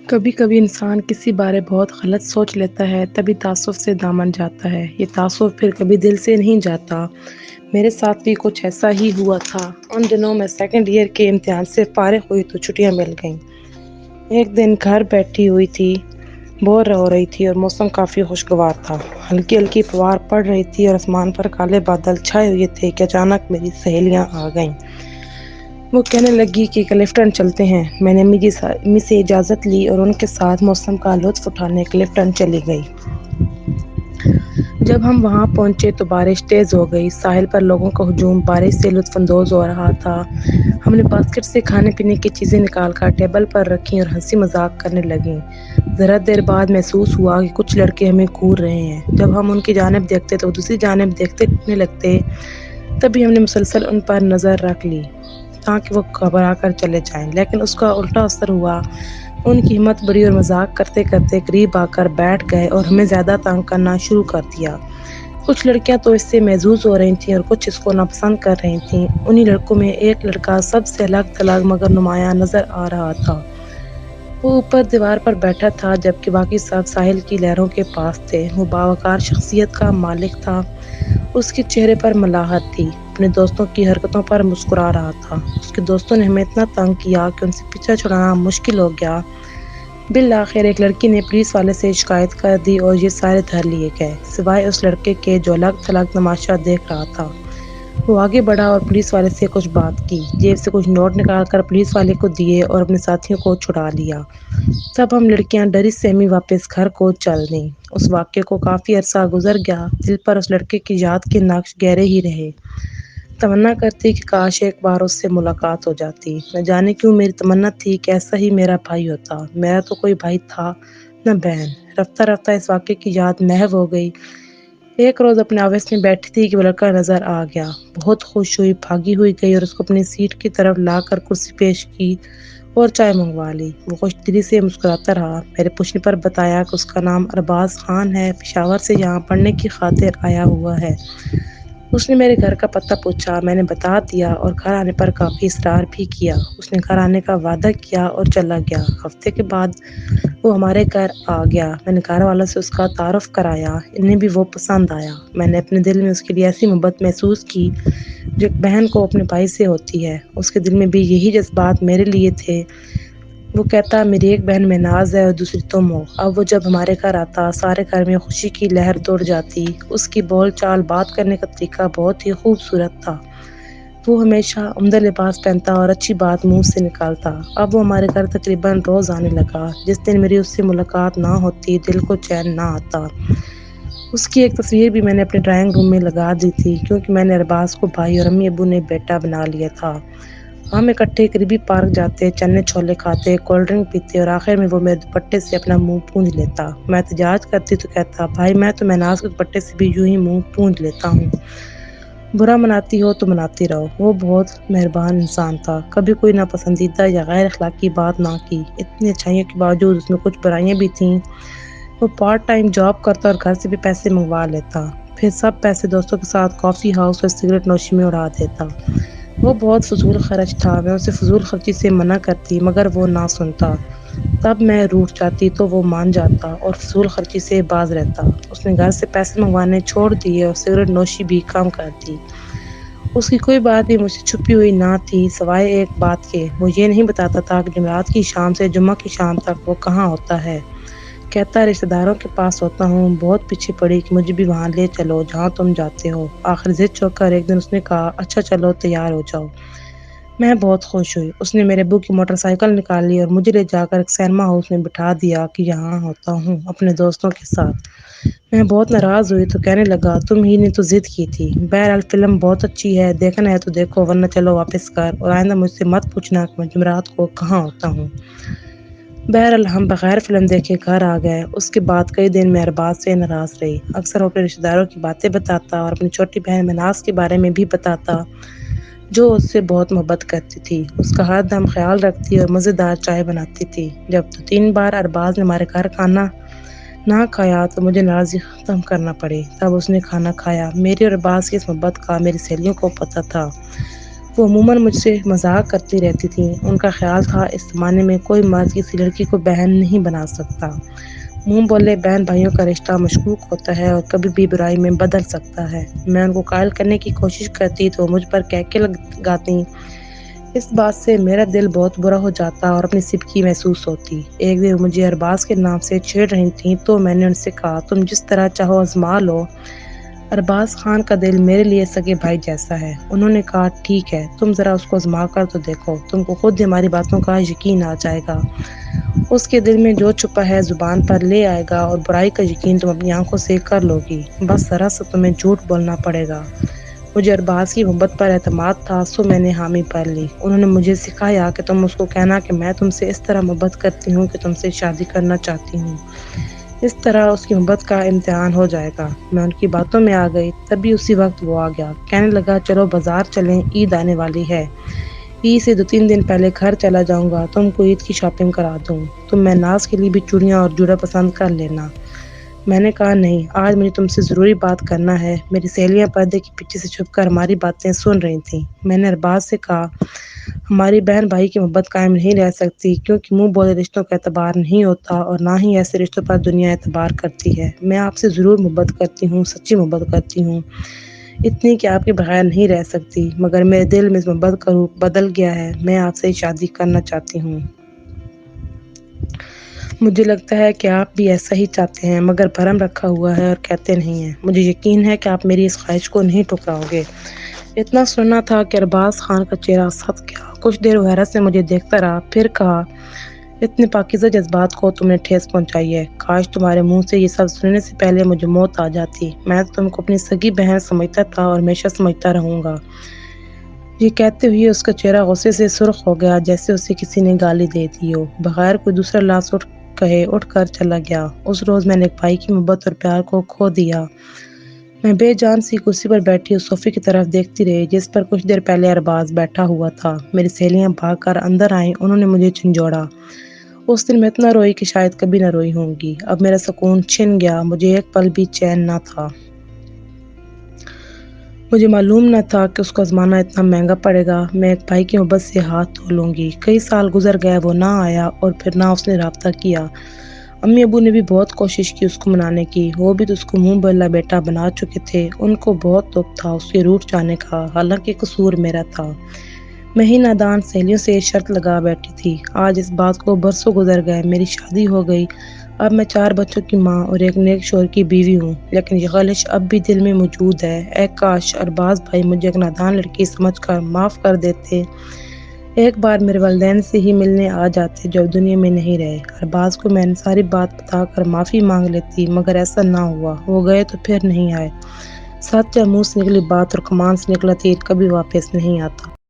کبھی کبھی انسان کسی بارے بہت غلط سوچ لیتا ہے تبھی تعصب سے دامن جاتا ہے۔ یہ تعصب پھر کبھی دل سے نہیں جاتا۔ میرے ساتھ بھی کچھ ایسا ہی ہوا تھا۔ ان دنوں میں سیکنڈ ایئر کے امتحان سے فارغ ہوئی تو چھٹیاں مل گئیں۔ ایک دن گھر بیٹھی ہوئی تھی، بور ہو رہی تھی اور موسم کافی خوشگوار تھا۔ ہلکی ہلکی فوار پڑ رہی تھی اور آسمان پر کالے بادل چھائے ہوئے تھے کہ اچانک میری سہیلیاں آ گئیں۔ وہ کہنے لگی کہ کلفٹن چلتے ہیں۔ میں نے امی سے اجازت لی اور ان کے ساتھ موسم کا لطف اٹھانے کلفٹن چلی گئی۔ جب ہم وہاں پہنچے تو بارش تیز ہو گئی۔ ساحل پر لوگوں کا ہجوم بارش سے لطف اندوز ہو رہا تھا۔ ہم نے باسکٹ سے کھانے پینے کی چیزیں نکال کر ٹیبل پر رکھیں اور ہنسی مذاق کرنے لگیں۔ ذرا دیر بعد محسوس ہوا کہ کچھ لڑکے ہمیں گھور رہے ہیں۔ جب ہم ان کی جانب دیکھتے تو وہ دوسری جانب دیکھنے لگتے۔ تبھی ہم نے مسلسل ان پر نظر رکھ لی تاکہ وہ گھبرا کر چلے جائیں، لیکن اس کا الٹا اثر ہوا۔ ان کی ہمت بڑھی اور مذاق کرتے کرتے قریب آ کر بیٹھ گئے اور ہمیں زیادہ تنگ کرنا شروع کر دیا۔ کچھ لڑکیاں تو اس سے محظوظ ہو رہی تھیں اور کچھ اس کو ناپسند کر رہی تھیں۔ انہی لڑکوں میں ایک لڑکا سب سے الگ تھلگ مگر نمایاں نظر آ رہا تھا۔ وہ اوپر دیوار پر بیٹھا تھا جبکہ باقی سب ساحل کی لہروں کے پاس تھے۔ وہ باوقار شخصیت کا مالک تھا۔ اس کے چہرے پر ملاحت تھی۔ اپنے دوستوں کی حرکتوں پر مسکرا رہا تھا۔ اس کے دوستوں نے ہمیں اتنا تنگ کیا کہ ان سے پیچھا چھڑانا مشکل ہو گیا۔ بالآخر ایک لڑکی نے پولیس والے سے شکایت کر دی اور یہ سارے دھر لیے گئے سوائے اس لڑکے کے جو الگ تھلگ تماشا دیکھ رہا تھا۔ وہ آگے بڑھا اور پولیس والے سے کچھ بات کی، جیب سے کچھ نوٹ نکال کر پولیس والے کو دیے اور اپنے ساتھیوں کو چھڑا لیا۔ تب ہم لڑکیاں ڈری سہمی واپس گھر کو چل دیں۔ اس واقعے کو کافی عرصہ گزر گیا، دل پر اس لڑکے کی یاد کے نقش گہرے ہی رہے۔ تمنا کرتی کہ کاش ایک بار اس سے ملاقات ہو جاتی۔ نہ جانے کیوں میری تمنا تھی کہ ایسا ہی میرا بھائی ہوتا۔ میرا تو کوئی بھائی تھا نہ بہن۔ رفتہ رفتہ اس واقعے کی یاد محو ہو گئی۔ ایک روز اپنے آفس میں بیٹھی تھی کہ وہ لڑکا نظر آ گیا۔ بہت خوش ہوئی، بھاگی ہوئی گئی اور اس کو اپنی سیٹ کی طرف لا کر کرسی پیش کی اور چائے منگوا لی۔ وہ خوش دلی سے مسکراتا رہا۔ میرے پوچھنے پر بتایا کہ اس کا نام ارباز خان ہے، پشاور سے یہاں پڑھنے کی خاطر آیا ہوا ہے۔ اس نے میرے گھر کا پتہ پوچھا، میں نے بتا دیا اور گھر آنے پر کافی اصرار بھی کیا۔ اس نے گھر آنے کا وعدہ کیا اور چلا گیا۔ ہفتے کے بعد وہ ہمارے گھر آ گیا۔ میں نے گھر والوں سے اس کا تعارف کرایا، انہیں بھی وہ پسند آیا۔ میں نے اپنے دل میں اس کے لیے ایسی محبت محسوس کی جو ایک بہن کو اپنے بھائی سے ہوتی ہے۔ اس کے دل میں بھی یہی جذبات میرے لیے تھے۔ وہ کہتا میری ایک بہن مہناز ہے اور دوسری تم ہو۔ اب وہ جب ہمارے گھر آتا سارے گھر میں خوشی کی لہر دوڑ جاتی۔ اس کی بول چال، بات کرنے کا طریقہ بہت ہی خوبصورت تھا۔ وہ ہمیشہ عمدہ لباس پہنتا اور اچھی بات منہ سے نکالتا۔ اب وہ ہمارے گھر تقریباً روز آنے لگا۔ جس دن میری اس سے ملاقات نہ ہوتی دل کو چین نہ آتا۔ اس کی ایک تصویر بھی میں نے اپنے ڈرائنگ روم میں لگا دی تھی کیونکہ میں نے ارباز کو بھائی اور امی ابو نے بیٹا بنا لیا تھا۔ ہم اکٹھے قریبی پارک جاتے، چنے چھولے کھاتے، کولڈ ڈرنک پیتے اور آخر میں وہ میرے دوپٹے سے اپنا منہ پونجھ لیتا۔ میں احتجاج کرتی تو کہتا بھائی میں تو مہناز کے دوپٹے سے بھی یوں ہی منہ پونجھ لیتا ہوں۔ برا مناتی ہو تو مناتی رہو۔ وہ بہت مہربان انسان تھا، کبھی کوئی ناپسندیدہ یا غیر اخلاقی بات نہ کی۔ اتنی اچھائیوں کے باوجود اس میں کچھ برائیاں بھی تھیں۔ وہ پارٹ ٹائم جاب کرتا اور گھر سے بھی پیسے منگوا لیتا، پھر سب پیسے دوستوں کے ساتھ کافی ہاؤس اور سگریٹ نوشی میں اڑا دیتا۔ وہ بہت فضول خرچ تھا۔ میں اسے فضول خرچی سے منع کرتی مگر وہ نہ سنتا۔ تب میں روٹھ جاتی تو وہ مان جاتا اور فضول خرچی سے باز رہتا۔ اس نے گھر سے پیسے منگوانے چھوڑ دیے اور سگریٹ نوشی بھی کم کر دی۔ اس کی کوئی بات بھی مجھ سے چھپی ہوئی نہ تھی سوائے ایک بات کے، وہ یہ نہیں بتاتا تھا کہ جمعرات کی شام سے جمعہ کی شام تک وہ کہاں ہوتا ہے۔ کہتا رشتہ داروں کے پاس ہوتا ہوں۔ بہت پیچھے پڑی کہ مجھے بھی وہاں لے چلو جہاں تم جاتے ہو۔ آخر ضد چڑھ کر ایک دن اس نے کہا اچھا چلو تیار ہو جاؤ۔ میں بہت خوش ہوئی۔ اس نے میرے ابو کی موٹر سائیکل نکالی اور مجھے لے جا کر ایک سینما ہاؤس میں بٹھا دیا کہ یہاں ہوتا ہوں اپنے دوستوں کے ساتھ۔ میں بہت ناراض ہوئی تو کہنے لگا تم ہی نے تو ضد کی تھی۔ بہرحال فلم بہت اچھی ہے، دیکھنا ہے تو دیکھو ورنہ چلو واپس گھر اور آئندہ مجھ سے مت پوچھنا کہ میں جمعرات کو کہاں ہوتا ہوں۔ بہرحال ہم بغیر فلم دیکھے گھر آ گئے۔ اس کے بعد کئی دن میں ارباز سے ناراض رہی۔ اکثر وہ اپنے رشتہ داروں کی باتیں بتاتا اور اپنی چھوٹی بہن مہناز کے بارے میں بھی بتاتا جو اس سے بہت محبت کرتی تھی، اس کا ہر دم خیال رکھتی اور مزیدار چائے بناتی تھی۔ جب 2-3 بار ارباز نے ہمارے گھر کھانا نہ کھایا تو مجھے ناراضی ختم کرنا پڑی۔ تب اس نے کھانا کھایا۔ میری اور ارباز کی اس محبت کا میری سہیلیوں کو پتہ تھا۔ وہ عموماً مجھ سے مذاق کرتی رہتی تھیں۔ ان کا خیال تھا اس زمانے میں کوئی مرد کسی لڑکی کو بہن نہیں بنا سکتا۔ منہ بولے بہن بھائیوں کا رشتہ مشکوک ہوتا ہے اور کبھی بھی برائی میں بدل سکتا ہے۔ میں ان کو قائل کرنے کی کوشش کرتی تو مجھ پر کہکے لگاتی۔ اس بات سے میرا دل بہت برا ہو جاتا اور اپنی سبکی محسوس ہوتی۔ ایک دن مجھے ارباز کے نام سے چھیڑ رہی تھیں تو میں نے ان سے کہا تم جس طرح چاہو آزما لو۔ ارباز خان کا دل میرے لیے سگے بھائی جیسا ہے۔ انہوں نے کہا ٹھیک ہے تم ذرا اس کو آزما کر تو دیکھو، تم کو خود ہماری باتوں کا یقین آ جائے گا۔ اس کے دل میں جو چھپا ہے زبان پر لے آئے گا اور برائی کا یقین تم اپنی آنکھوں سے کر لو گی۔ بس ذرا سا تمہیں جھوٹ بولنا پڑے گا۔ مجھے ارباز کی محبت پر اعتماد تھا سو میں نے حامی بھر لی۔ انہوں نے مجھے سکھایا کہ تم اس کو کہنا کہ میں تم سے اس طرح محبت کرتی ہوں کہ تم سے شادی کرنا چاہتی ہوں۔ اس طرح اس کی محبت کا امتحان ہو جائے گا۔ میں ان کی باتوں میں آ گئی۔ تبھی اسی وقت وہ آ گیا۔ کہنے لگا چلو بازار چلیں، عید آنے والی ہے۔ عید سے 2-3 دن پہلے گھر چلا جاؤں گا، تم کو عید کی شاپنگ کرا دوں۔ تم میں ناز کے لیے بھی چوڑیاں اور جوڑا پسند کر لینا۔ میں نے کہا نہیں، آج مجھے تم سے ضروری بات کرنا ہے۔ میری سہیلیاں پردے کے پیچھے سے چھپ کر ہماری باتیں سن رہی تھیں۔ میں نے ارباز سے کہا ہماری بہن بھائی کی محبت قائم نہیں رہ سکتی کیونکہ منہ بولے رشتوں کا اعتبار نہیں ہوتا اور نہ ہی ایسے رشتوں پر دنیا اعتبار کرتی ہے۔ میں آپ سے ضرور محبت کرتی ہوں، سچی محبت کرتی ہوں، اتنی کہ آپ کے بغیر نہیں رہ سکتی، مگر میرے دل میں اس محبت کا روپ بدل گیا ہے۔ میں آپ سے شادی کرنا چاہتی ہوں۔ مجھے لگتا ہے کہ آپ بھی ایسا ہی چاہتے ہیں مگر بھرم رکھا ہوا ہے اور کہتے نہیں ہیں۔ مجھے یقین ہے کہ آپ میری اس خواہش کو نہیں ٹھکراؤ گے۔ اتنا سننا تھا کہ ارباز خان کا چہرہ سبز گیا۔ کچھ دیر وہ حیرت سے مجھے دیکھتا رہا، پھر کہا اتنے پاکیزہ جذبات کو تم نے ٹھیس پہنچائی ہے۔ کاش تمہارے منہ سے یہ سب سننے سے پہلے مجھے موت آ جاتی۔ میں تم کو اپنی سگی بہن سمجھتا تھا اور ہمیشہ سمجھتا رہوں گا۔ یہ کہتے ہوئے اس کا چہرہ غصے سے سرخ ہو گیا جیسے اسے کسی نے گالی دے دی ہو۔ بغیر کوئی دوسرا لفظ اٹھ کر چلا گیا۔ اس روز میں نے ایک بھائی کی محبت اور پیار کو کھو دیا۔ میں بے جان سی کرسی پر بیٹھی اس صوفے کی طرف دیکھتی رہی جس پر کچھ دیر پہلے ارباز بیٹھا ہوا تھا۔ میری سہیلیاں بھاگ کر اندر آئیں، انہوں نے مجھے جھنجھوڑا۔ اس دن میں اتنا روئی کہ شاید کبھی نہ روئی ہوں گی۔ اب میرا سکون چھن گیا، مجھے ایک پل بھی چین نہ تھا۔ مجھے معلوم نہ تھا کہ اس کو آزمانا اتنا مہنگا پڑے گا۔ میں ایک بھائی کی محبت سے ہاتھ دھو لوں گی۔ کئی سال گزر گئے، وہ نہ آیا اور پھر نہ اس نے رابطہ کیا۔ امی ابو نے بھی بہت کوشش کی اس کو منانے کی، وہ بھی تو اس کو منہ بولا بیٹا بنا چکے تھے۔ ان کو بہت دکھ تھا اس کے روٹھ جانے کا، حالانکہ قصور میرا تھا۔ میں ہی نادان سہیلیوں سے شرط لگا بیٹھی تھی۔ آج اس بات کو برسوں گزر گئے، میری شادی ہو گئی۔ اب میں 4 بچوں کی ماں اور ایک نیک شوہر کی بیوی ہوں، لیکن یہ خواہش اب بھی دل میں موجود ہے۔ اے کاش ارباز بھائی مجھے ایک نادان لڑکی سمجھ کر معاف کر دیتے، ایک بار میرے والدین سے ہی ملنے آ جاتے جو اب دنیا میں نہیں رہے۔ ارباز کو میں نے ساری بات بتا کر معافی مانگ لیتی، مگر ایسا نہ ہوا۔ وہ گئے تو پھر نہیں آئے۔ سچ ہے، منہ سے نکلی بات اور کمان سے نکلا تیر کبھی واپس نہیں آتا۔